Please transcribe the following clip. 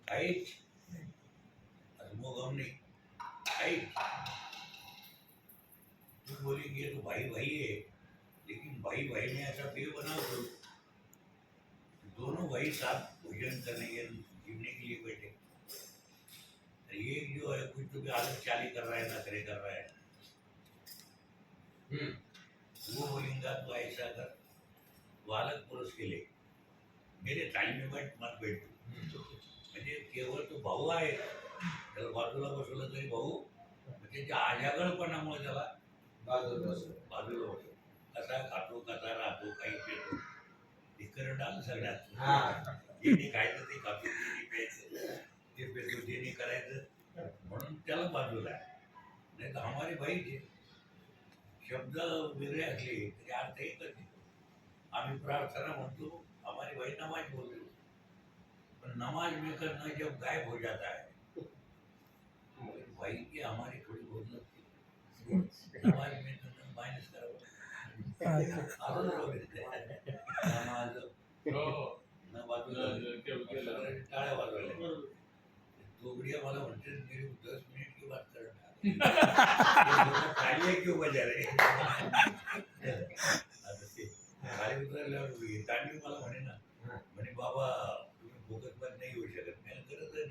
काहीच नहीं तू बोलेंगे तो भाई भाई है, लेकिन भाई भाई में ऐसा पेड़ बनाओ तो दोनों भाई साथ भोजन करने के जीवने के लिए बैठे। ये जो है कुछ तो भी आदत चाली कर रहा है, नखरे कर रहा है, वो बोलेंगा तो ऐसा कर, वो अलग पुरुष के लिए मेरे टाइम में मत बैठू। म्हणजे केवळ तो भाऊ आहे, त्याला बाजूला बसवलं तरी भाऊ त्याच्या आजागळपणामुळे त्याला बाजूला बसव, कसा खातो कसा राहतो काही पेतो हे करंट आलं सगळ्यात। जेणे खायचं ते खातो, जेणे प्यायचं ते पेतो, जेणे करायचं म्हणून त्याला बाजूला आहे। नाही तर हमारे भाई जे शब्द वेगळे असले तरी अर्थ एकच आहे। आम्ही प्रार्थना म्हणतो, हमारे भाई नमाज बोलते, पर नमाज में करना जब गायब हो जाता है भाई की हमारी थोड़ी बहुत लगती है। नमाज में तो माइनस करो नमाज न बाजूला टाळ्या वाजवल्या, दोघडिया मला म्हणते मेरे 10 मिनट की बात करना तालियां क्यों बजा रहे आता ते खाली उतरल्यावर तांडवी मला म्हणे ना, म्हणे बाबा तुम्ही फोकस मध्ये नाही येऊ शकत, मी करत नाही